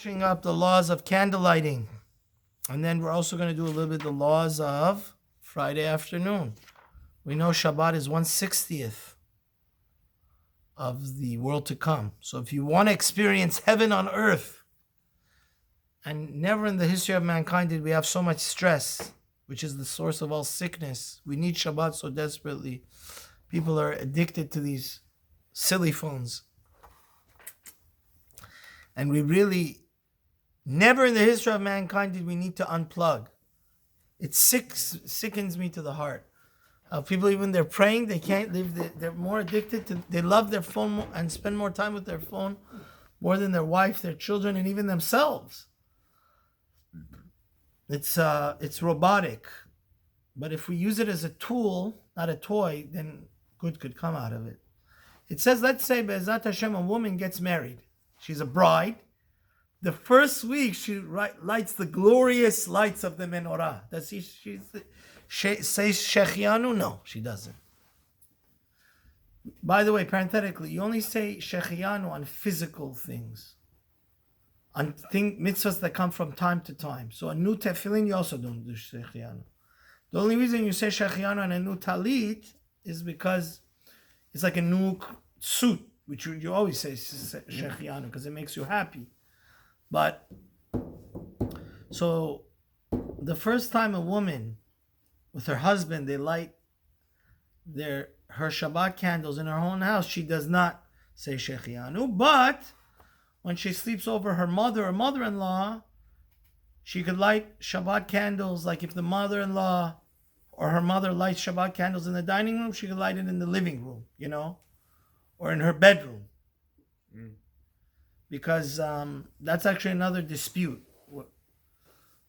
finishing up the laws of candle lighting. And then we're also going to do a little bit the laws of Friday afternoon. We know Shabbat is 1/60th of the world to come. So if you want to experience heaven on earth, and never in the history of mankind did we have so much stress, which is the source of all sickness. We need Shabbat so desperately. People are addicted to these silly phones. And we really, never in the history of mankind did we need to unplug. It sickens me to the heart. People, even they're praying, they can't live, they're more addicted to, they love their phone and spend more time with their phone more than their wife, their children, and even themselves. It's robotic. But if we use it as a tool, not a toy, then good could come out of it. It says, let's say, Be'ezat Hashem, a woman gets married. She's a bride. The first week, she lights the glorious lights of the menorah. Does she say Shechianu? No, she doesn't. By the way, parenthetically, you only say Shechianu on physical things. On mitzvahs that come from time to time. So a new tefillin, you also don't do Shechianu. The only reason you say Shechianu on a new talit is because it's like a new suit, which you always say Shechianu because it makes you happy. But, so, the first time a woman with her husband, they light her Shabbat candles in her own house, she does not say Shechianu. But, when she sleeps over her mother or mother-in-law, she could light Shabbat candles, like if the mother-in-law or her mother lights Shabbat candles in the dining room, she could light it in the living room, or in her bedroom. Because that's actually another dispute.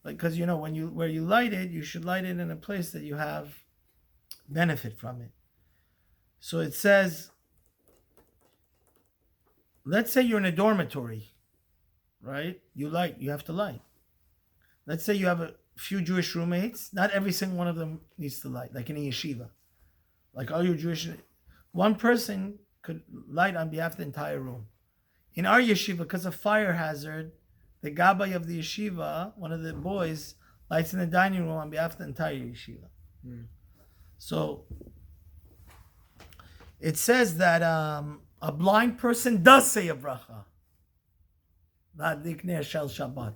Because where you light it, you should light it in a place that you have benefit from it. So it says, let's say you're in a dormitory, right? You have to light. Let's say you have a few Jewish roommates. Not every single one of them needs to light, like in a yeshiva. Like all your Jewish, one person could light on behalf of the entire room. In our yeshiva, because of fire hazard, the gabbai of the yeshiva, one of the boys, lights in the dining room on behalf of the entire yeshiva. So it says that a blind person does say a bracha. V'adlik shel Shabbat.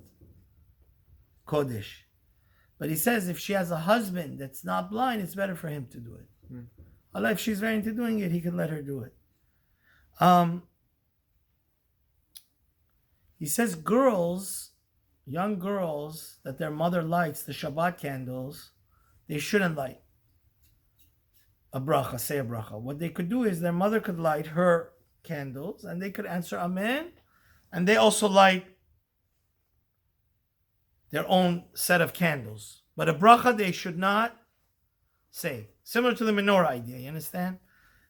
Kodesh. But he says if she has a husband that's not blind, it's better for him to do it. Allah, if she's very into doing it, he can let her do it. He says young girls, that their mother lights the Shabbat candles, they shouldn't light a bracha, say a bracha. What they could do is their mother could light her candles and they could answer Amen, and they also light their own set of candles. But a bracha they should not say. Similar to the menorah idea, you understand?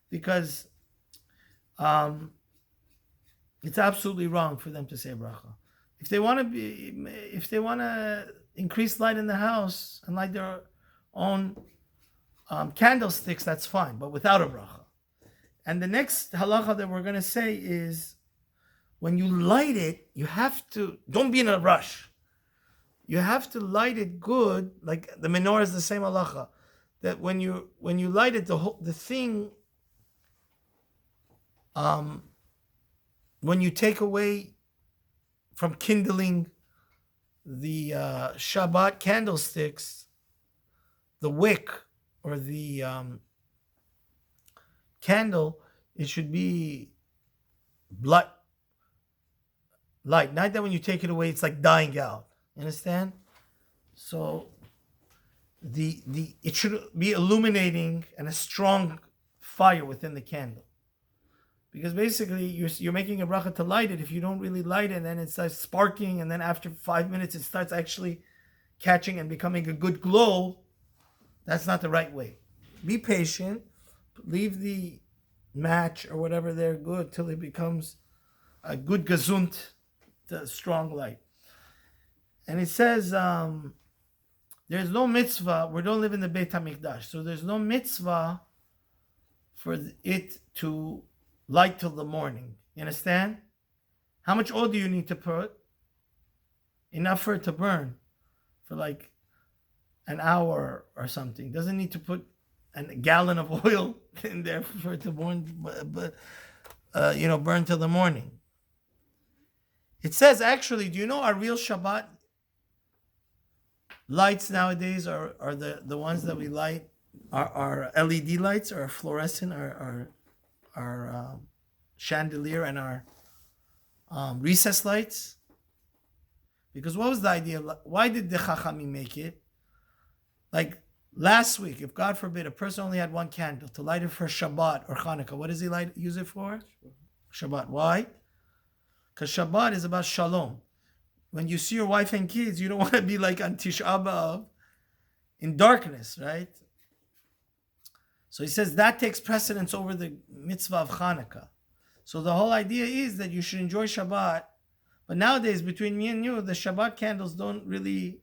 Because it's absolutely wrong for them to say bracha. If they want to increase light in the house and light their own candlesticks, that's fine, but without a bracha. And the next halacha that we're going to say is, when you light it, you have to, don't be in a rush. You have to light it good, like the menorah is the same halacha. That when you light it, the thing, when you take away from kindling the Shabbat candlesticks, the wick or the candle, it should be light. Not that when you take it away, it's like dying out. You understand? So it should be illuminating and a strong fire within the candle. Because basically you're making a bracha to light it. If you don't really light it, and then it starts sparking, and then after 5 minutes it starts actually catching and becoming a good glow, that's not the right way. Be patient. Leave the match or whatever there good till it becomes a good gazunt, the strong light. And it says there's no mitzvah. We don't live in the Beit HaMikdash, so there's no mitzvah for it to light till the morning. You understand? How much oil do you need to put? enough for it to burn for like an hour or something. Doesn't need to put a gallon of oil in there for it to burn, burn till the morning. It says, actually, do you know our real Shabbat lights nowadays are the ones that we light are LED lights, or fluorescent, our chandelier and our recess lights. Because what was the idea? Why did the Chachamim make it? Like last week, if God forbid a person only had one candle to light it for Shabbat or Hanukkah, what does he use it for? Shabbat. Why? Because Shabbat is about shalom. When you see your wife and kids, you don't want to be like on Tisha B'Av in darkness, right? So he says that takes precedence over the mitzvah of Hanukkah. So the whole idea is that you should enjoy Shabbat. But nowadays, between me and you, the Shabbat candles don't really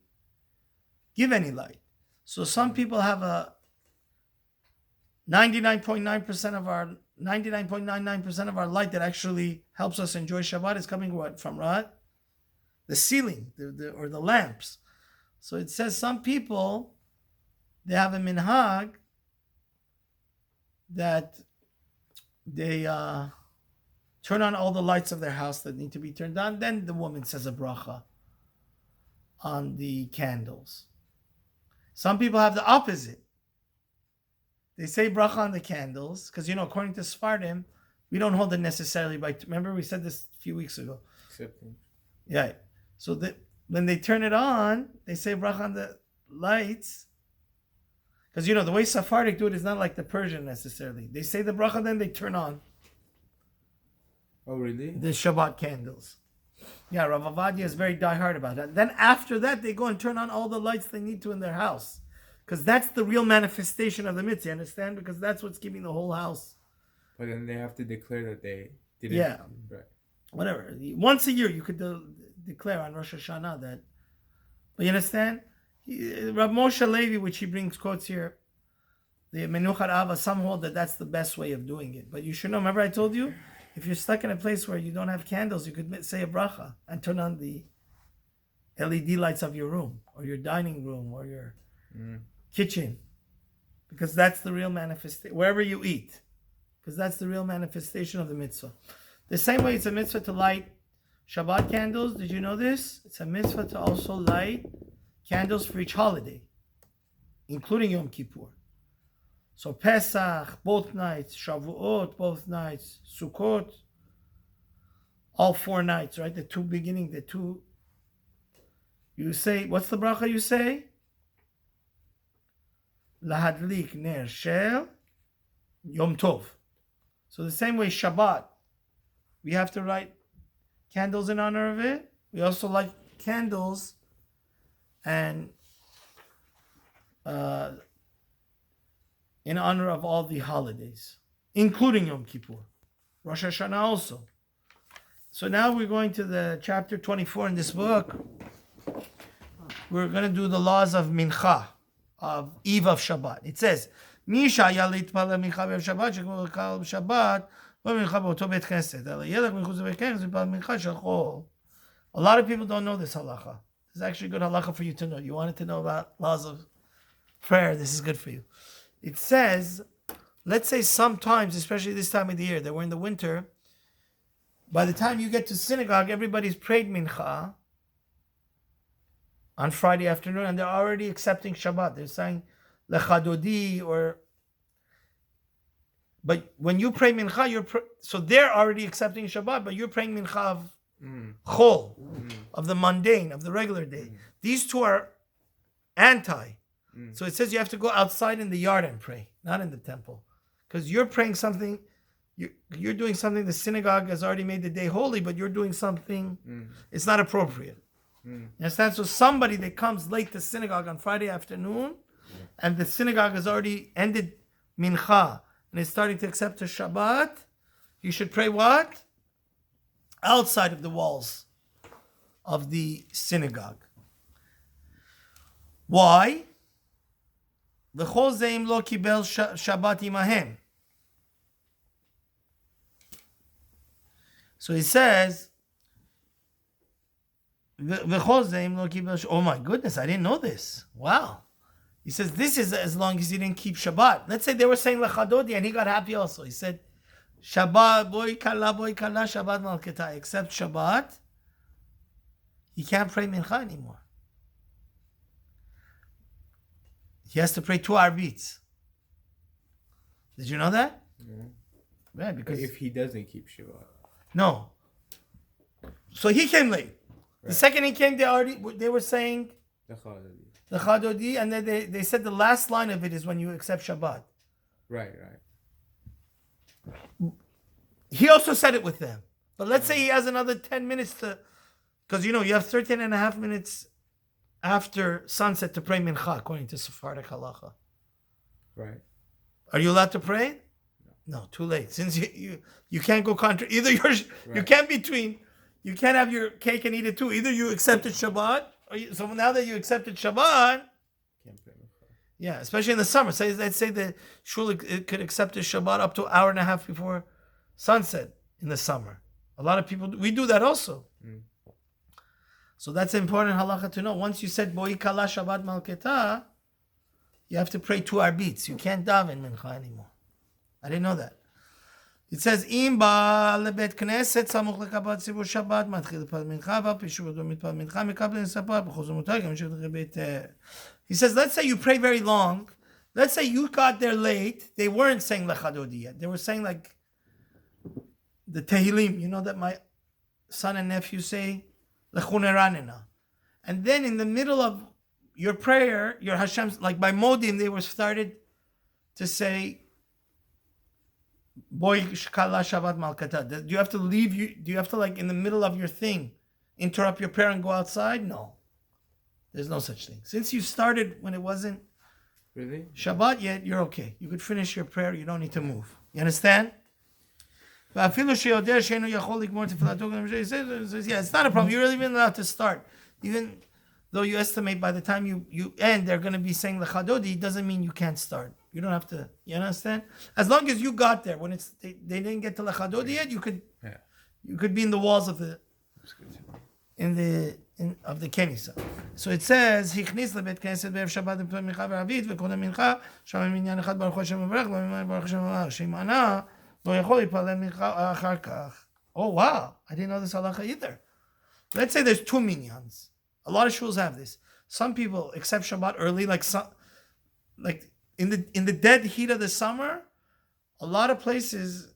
give any light. So some people have a 99.9% of our 99.99% of our light that actually helps us enjoy Shabbat is coming from what? The ceiling, or the lamps. So it says some people, they have a minhag that they turn on all the lights of their house that need to be turned on. Then the woman says a bracha on the candles. Some people have the opposite. They say bracha on the candles because, according to Sfardim, we don't hold it necessarily by. Remember, we said this a few weeks ago. Accepting. Yeah. So when they turn it on, they say bracha on the lights. Because, the way Sephardic do it is not like the Persian necessarily. They say the bracha, then they turn on. Oh, really? The Shabbat candles. Yeah, Rav Avadia is very diehard about that. Then after that, they go and turn on all the lights they need to in their house. Because that's the real manifestation of the mitzvah, understand? Because that's what's keeping the whole house. But then they have to declare that they didn't. Yeah. Right. Whatever. Once a year, you could declare on Rosh Hashanah that. But you understand? Rav Moshe Levi, which he brings quotes here, the Menuchat Ava, some hold that that's the best way of doing it. But you should know, remember I told you? If you're stuck in a place where you don't have candles, you could say a bracha and turn on the LED lights of your room or your dining room or your kitchen. Because that's the real manifestation, wherever you eat. Because that's the real manifestation of the mitzvah. The same way it's a mitzvah to light Shabbat candles. Did you know this? It's a mitzvah to also light candles for each holiday, including Yom Kippur. So Pesach, both nights, Shavuot, both nights, Sukkot, all 4 nights, right? You say, what's the bracha you say? Lahadlik ner shel Yom Tov. So the same way Shabbat, we have to light candles in honor of it. We also light candles and in honor of all the holidays, including Yom Kippur, Rosh Hashanah also. So now we're going to the chapter 24 in this book. We're going to do the laws of Mincha, of Eve of Shabbat. It says, Misha yalit pala Mincha be'ev Shabbat, shekol kal Shabbat, ve'mincha be'oto bet chesed. Yelech minchuz bet chesed, pala Mincha shachol. A lot of people don't know this halacha. This is actually a good halacha for you to know. You wanted to know about laws of prayer, this is good for you. It says, let's say sometimes, especially this time of the year, that we're in the winter, by the time you get to synagogue, everybody's prayed mincha on Friday afternoon, and they're already accepting Shabbat. They're saying lechadodi, but when you pray mincha, so they're already accepting Shabbat, but you're praying mincha of chol, of the mundane, of the regular day. These two are anti. So it says you have to go outside in the yard and pray, not in the temple. Because you're praying something, you're doing something the synagogue has already made the day holy, but you're doing something, it's not appropriate. You understand? So somebody that comes late to synagogue on Friday afternoon, and the synagogue has already ended mincha, and is starting to accept the Shabbat, you should pray what? Outside of the walls of the synagogue. Why? V'chol zeim lo kibel Shabbat imahem. So he says, Oh my goodness, I didn't know this. Wow. He says this is as long as he didn't keep Shabbat. Let's say they were saying Lechadodi and he got happy also. He said, Shabbat, boy kala, Shabbat malketa. Except Shabbat, he can't pray mincha anymore. He has to pray 2 arbits. Did you know that? No. Yeah, because If he doesn't keep Shabbat. no. So he came late. The second he came, they were saying the Chadodi, and then they said the last line of it is when you accept Shabbat. Right. He also said it with them. But let's say he has another 10 minutes to, because you have 13 and a half minutes after sunset to pray mincha, according to Sephardic halacha. Right. Are you allowed to pray? No, too late. Since you can't go contra, either you can't you can't have your cake and eat it too. Either you accepted Shabbat, so now that you accepted Shabbat, Can't pray mincha. yeah, especially in the summer. Let's say the shul could accept a Shabbat up to an hour and a half before sunset in the summer. A lot of people, we do that also. So that's an important halacha to know. Once you said Boi Kala Shabbat Malketa, you have to pray 2 arbits. You can't daven mincha anymore. I didn't know that. It says, Im ba lebet knesset samuch lekabat tzibur Shabbat matchil lepal mincha v'pishu v'do mitpal mincha mekabel nesapar b'chozor mutar gam shivt lebet. He says, let's say you pray very long. Let's say you got there late. They weren't saying lechadodi yet. They were saying like the Tehillim. You know that my son and nephew say lechuneranina. And then in the middle of your prayer, your Hashem's, like by Modim, they were started to say, Boy Shkala Shabbat Malkata. Do you have to leave? Do you have to, like, in the middle of your thing, interrupt your prayer and go outside? No. There's no such thing. Since you started when it wasn't Really? Shabbat yet, you're okay. You could finish your prayer. You don't need to move. You understand? Yeah, it's not a problem. You're really even allowed to start. Even though you estimate by the time you end, they're going to be saying the Chadodi, doesn't mean you can't start. You don't have to. You understand? As long as you got there, when they didn't get to the Chadodi yet, you could be in the walls of the of the Kenisa. So it says, "Hichnis lebet knesset be'ev Shabbat b'pei mincha v'ravit v'kodem mincha shamay minyan echad baruch Hashem v'barach v'mimay baruch Hashem v'barach sheimana lo yachol yipalel mincha achar kach." Oh wow, I didn't know this halacha either. Let's say there's 2 minyans. A lot of shuls have this. Some people accept Shabbat early, like in the dead heat of the summer. A lot of places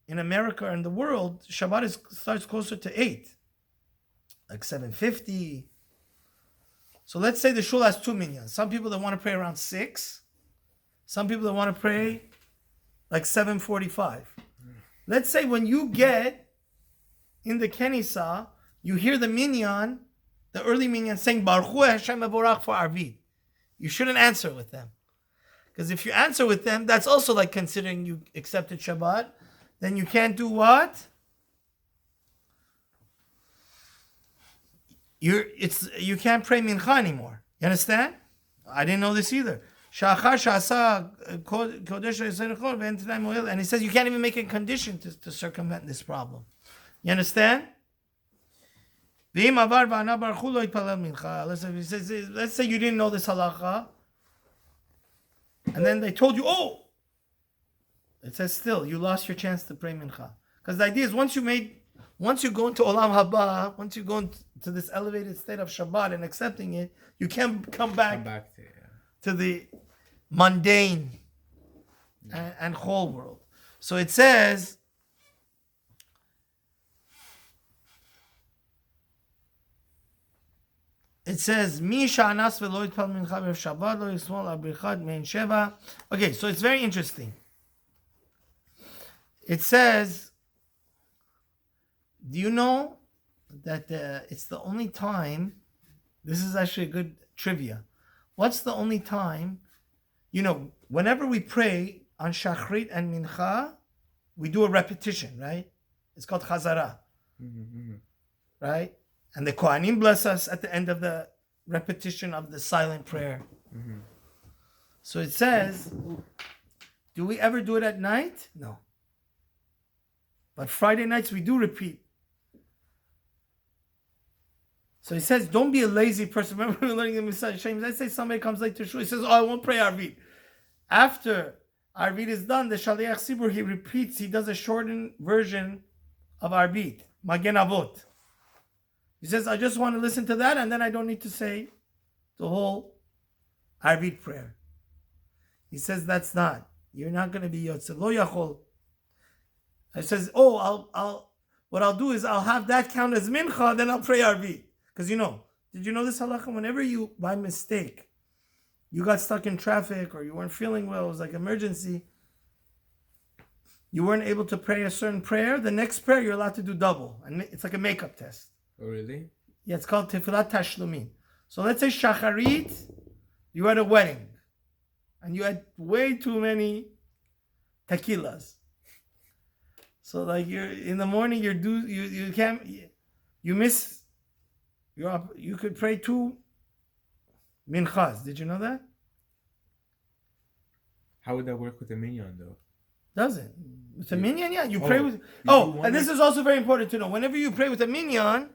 in America and the world, Shabbat starts closer to 8, like 7:50. So let's say the shul has 2 minyans. Some people that want to pray around 6. Some people that want to pray like 7:45. Let's say when you get in the Kenisa, you hear the minyan, the early minyan saying Baruch Hu Hashem Mevorach for Arvit. You shouldn't answer with them. Because if you answer with them, that's also like considering you accepted Shabbat. Then you can't do what? You can't pray mincha anymore. You understand? I didn't know this either. And he says you can't even make a condition to circumvent this problem. You understand? Let's say you didn't know this halacha, and then they told you, oh, it says still, you lost your chance to pray mincha. Because the idea is once you go into Olam Haba, once you go into this elevated state of Shabbat and accepting it, you can't come back to the mundane and whole world. So it says, Mi sha'anas v'lo yitpal mincha b'ev Shabbat lo yismol abrichad mein sheva. Okay, so it's very interesting. It says, do you know that it's the only time, this is actually a good trivia. What's the only time, whenever we pray on Shachrit and Mincha, we do a repetition, right? It's called Chazara. Right? And the Kohanim bless us at the end of the repetition of the silent prayer. So it says, do we ever do it at night? No. But Friday nights we do repeat. So he says, don't be a lazy person. Remember we were learning the Messiah Shem. Let's say somebody comes late to shul. He says, I won't pray Arvit. After Arvit is done, the Shaliach Sibur, he repeats, he does a shortened version of Arvit. Magen Avot. He says, I just want to listen to that, and then I don't need to say the whole Arvit prayer. He says, that's not. You're not going to be Yotze. Lo Yachol. He says, what I'll do is I'll have that count as Mincha, then I'll pray Arvit. Because did you know this halacha? Whenever you, by mistake, you got stuck in traffic or you weren't feeling well, it was like emergency, you weren't able to pray a certain prayer, the next prayer you're allowed to do double. And it's like a makeup test. Oh, really? Yeah, it's called Tefilat Tashlumin. So let's say Shacharit, you were at a wedding and you had way too many tequilas. So like you're in the morning, you could pray 2 minchas. Did you know that? How would that work with a minyan though? Doesn't. With a minyan, yeah. You pray with. And this is also very important to know. Whenever you pray with a minyan,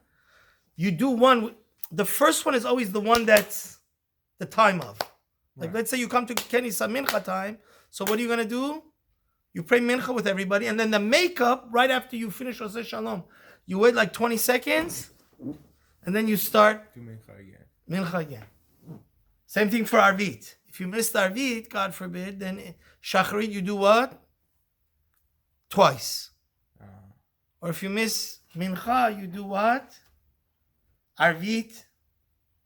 you do one. The first one is always the one that's the time of. Like let's say you come to Kenny's mincha time. So what are you gonna do? You pray mincha with everybody, and then the makeup right after you finish Oseh Shalom. You wait like 20 seconds, and then you start Do mincha again. Mincha again. Same thing for Arvit. If you missed Arvit, God forbid, then Shacharit you do what? Twice. Or if you miss Mincha, you do what? Arvit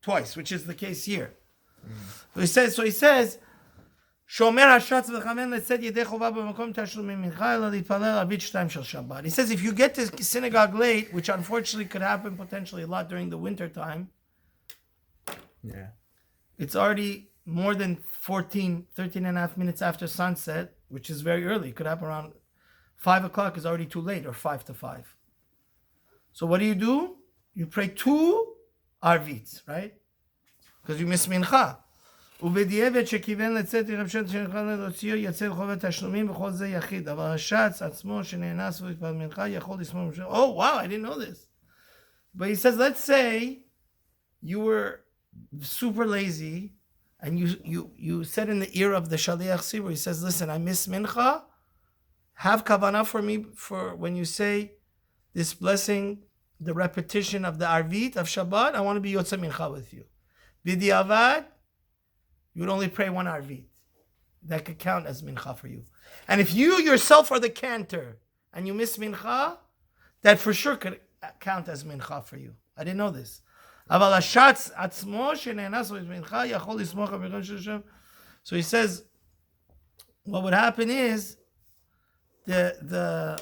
twice, which is the case here. So he says, Shomer Hashatz v'chamen letzet yedei chova b'makom tashlumim mincha ela litpalel Arvit shtayim shel Shabbat. He says if you get to synagogue late, which unfortunately could happen potentially a lot during the winter time, yeah, it's already more than 13 and a half minutes after sunset, which is very early. It could happen around 5 o'clock is already too late, or 5 to 5. So what do? You pray 2 Arvits, right? Because you miss Mincha. ובדיעבד שכיוון לצאת לרב שט שנכלל להוציאו יצא לחובת תשלומים וכל זה יחיד. אבל השץ עצמו שנאנס והתפלל מנחה יכול לסמוך. Oh wow, I didn't know this. But he says, let's say you were super lazy and you said in the ear of the Shaliach Sibur, he says, listen, I miss Mincha. Have kavanah for me for when you say this blessing, the repetition of the Arvit of Shabbat, I want to be Yotze Mincha with you. B'diavad, you would only pray 1 Arvit. That could count as Mincha for you. And if you yourself are the cantor and you miss Mincha, that for sure could count as Mincha for you. I didn't know this. So he says, what would happen is the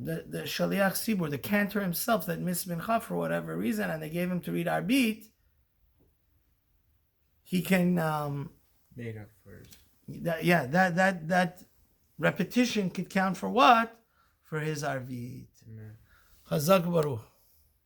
Shaliach Sibur, the cantor himself that missed Mincha for whatever reason, and they gave him to read Arbit, he can made up for it. that repetition could count for what? For his Arvit. Chazak Baruch.